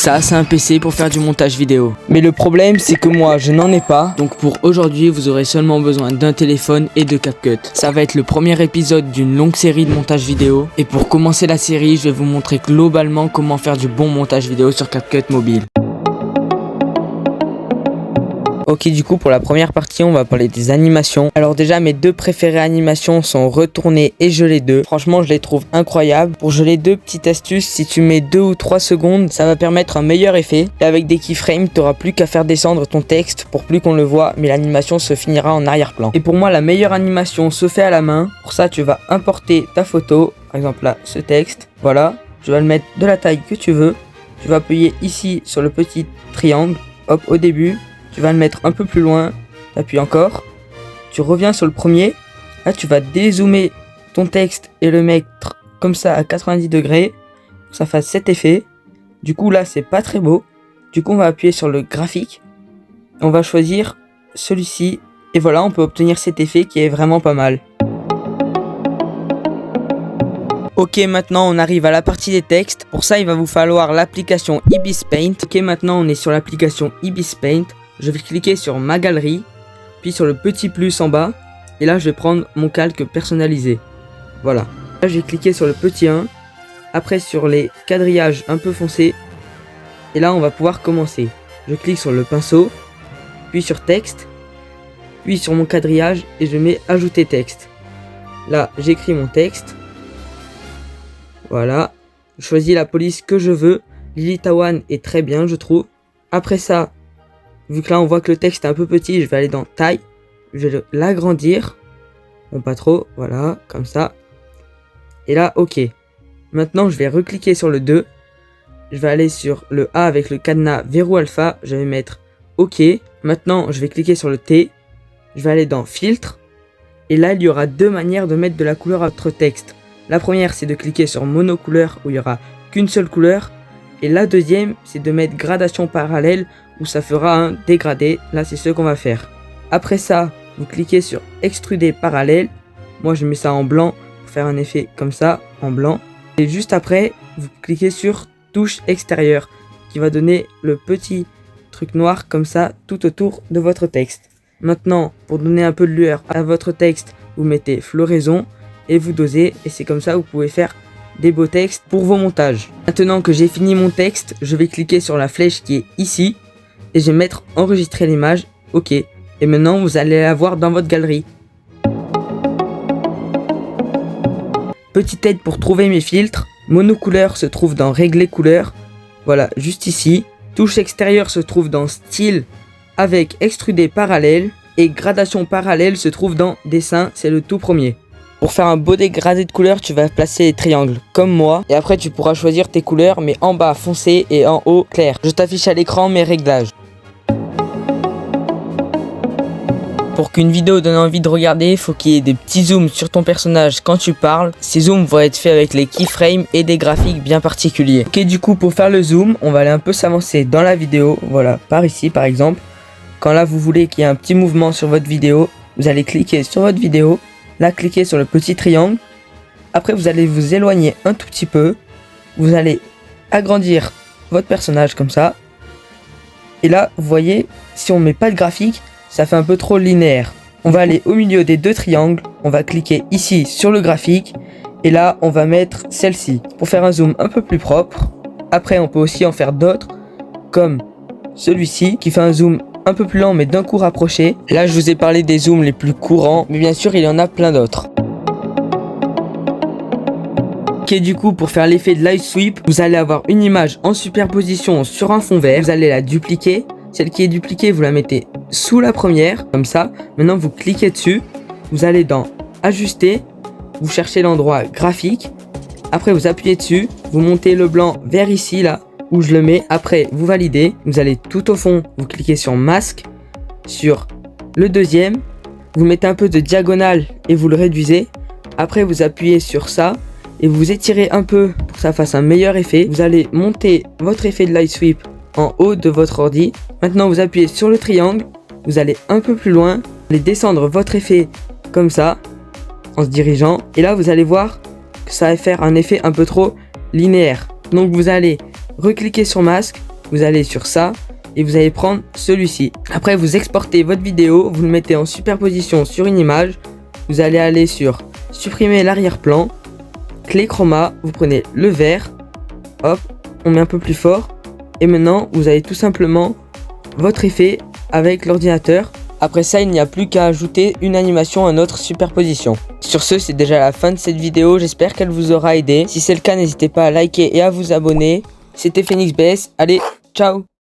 Ça, c'est un PC pour faire du montage vidéo. Mais le problème, c'est que moi, je n'en ai pas. Donc pour aujourd'hui, vous aurez seulement besoin d'un téléphone et de CapCut. Ça va être le premier épisode d'une longue série de montage vidéo. Et pour commencer la série, je vais vous montrer globalement comment faire du bon montage vidéo sur CapCut mobile. Ok, du coup pour la première partie on va parler des animations. Alors déjà mes deux préférées animations sont retourner et geler 2. Franchement je les trouve incroyables. Pour geler 2, petite astuce, si tu mets 2 ou 3 secondes ça va permettre un meilleur effet. Et avec des keyframes tu n'auras plus qu'à faire descendre ton texte pour plus qu'on le voit, mais l'animation se finira en arrière-plan. Et pour moi la meilleure animation se fait à la main. Pour ça tu vas importer ta photo, par exemple là ce texte, voilà. Tu vas le mettre de la taille que tu veux. Tu vas appuyer ici sur le petit triangle, hop au début. Tu vas le mettre un peu plus loin, tu appuies encore, tu reviens sur le premier, là tu vas dézoomer ton texte et le mettre comme ça à 90 degrés, pour que ça fasse cet effet. Du coup là c'est pas très beau, du coup on va appuyer sur le graphique, on va choisir celui-ci, et voilà on peut obtenir cet effet qui est vraiment pas mal. Ok, maintenant on arrive à la partie des textes, pour ça il va vous falloir l'application Ibis Paint. Ok, maintenant on est sur l'application Ibis Paint. Je vais cliquer sur ma galerie, puis sur le petit plus en bas, et là je vais prendre mon calque personnalisé. Voilà. Là je vais cliquer sur le petit 1, après sur les quadrillages un peu foncés, et là on va pouvoir commencer. Je clique sur le pinceau, puis sur texte, puis sur mon quadrillage, et je mets ajouter texte. Là j'écris mon texte. Voilà. Je choisis la police que je veux. Lily Tawan est très bien je trouve. Après ça, vu que là on voit que le texte est un peu petit, je vais aller dans taille, je vais l'agrandir, bon pas trop, voilà, comme ça, et là ok. Maintenant je vais recliquer sur le 2, je vais aller sur le A avec le cadenas verrou alpha, je vais mettre ok. Maintenant je vais cliquer sur le T, je vais aller dans filtre, et là il y aura deux manières de mettre de la couleur à votre texte. La première c'est de cliquer sur monocouleur où il n'y aura qu'une seule couleur, et la deuxième c'est de mettre gradation parallèle où ça fera un dégradé. Là c'est ce qu'on va faire. Après ça vous cliquez sur extruder parallèle, moi je mets ça en blanc pour faire un effet comme ça en blanc, et juste après vous cliquez sur touche extérieure qui va donner le petit truc noir comme ça tout autour de votre texte. Maintenant pour donner un peu de lueur à votre texte vous mettez floraison et vous dosez, et c'est comme ça vous pouvez faire des beaux textes pour vos montages. Maintenant que j'ai fini mon texte, je vais cliquer sur la flèche qui est ici et je vais mettre enregistrer l'image, ok. Et maintenant vous allez la voir dans votre galerie. Petite aide pour trouver mes filtres, monocouleur se trouve dans régler couleur, voilà juste ici. Touche extérieure se trouve dans style avec extruder parallèle, et gradation parallèle se trouve dans dessin, c'est le tout premier. Pour faire un beau dégradé de couleurs, tu vas placer les triangles comme moi, et après tu pourras choisir tes couleurs, mais en bas foncé et en haut clair. Je t'affiche à l'écran mes réglages. Pour qu'une vidéo donne envie de regarder, il faut qu'il y ait des petits zooms sur ton personnage quand tu parles. Ces zooms vont être faits avec les keyframes et des graphiques bien particuliers. Ok, du coup pour faire le zoom, on va aller un peu s'avancer dans la vidéo, voilà, par ici par exemple. Quand là vous voulez qu'il y ait un petit mouvement sur votre vidéo, vous allez cliquer sur votre vidéo. Là, cliquez sur le petit triangle. Après, vous allez vous éloigner un tout petit peu. Vous allez agrandir votre personnage comme ça. Et là, vous voyez, si on met pas de graphique, ça fait un peu trop linéaire. On va aller au milieu des deux triangles. On va cliquer ici sur le graphique. Et là, on va mettre celle-ci pour faire un zoom un peu plus propre. Après, on peut aussi en faire d'autres, comme celui-ci qui fait un zoom un peu plus lent mais d'un coup rapproché. Là je vous ai parlé des zooms les plus courants, mais bien sûr il y en a plein d'autres. Ok, du coup pour faire l'effet de live sweep, vous allez avoir une image en superposition sur un fond vert, vous allez la dupliquer. Celle qui est dupliquée vous la mettez sous la première, comme ça. Maintenant vous cliquez dessus, vous allez dans ajuster, vous cherchez l'endroit graphique, après vous appuyez dessus, vous montez le blanc vers ici là où je le mets, après vous validez, vous allez tout au fond, vous cliquez sur masque, sur le deuxième, vous mettez un peu de diagonale et vous le réduisez, après vous appuyez sur ça et vous étirez un peu pour que ça fasse un meilleur effet. Vous allez monter votre effet de light sweep en haut de votre ordi. Maintenant vous appuyez sur le triangle, vous allez un peu plus loin, vous allez descendre votre effet comme ça en se dirigeant, et là vous allez voir que ça va faire un effet un peu trop linéaire. Donc vous allez recliquer sur masque, vous allez sur ça et vous allez prendre celui-ci. Après, vous exportez votre vidéo, vous le mettez en superposition sur une image. Vous allez aller sur supprimer l'arrière-plan, clé chroma, vous prenez le vert, hop, on met un peu plus fort. Et maintenant, vous avez tout simplement votre effet avec l'ordinateur. Après ça, il n'y a plus qu'à ajouter une animation à notre superposition. Sur ce, c'est déjà la fin de cette vidéo. J'espère qu'elle vous aura aidé. Si c'est le cas, n'hésitez pas à liker et à vous abonner. C'était PhoenixBS. Allez, ciao!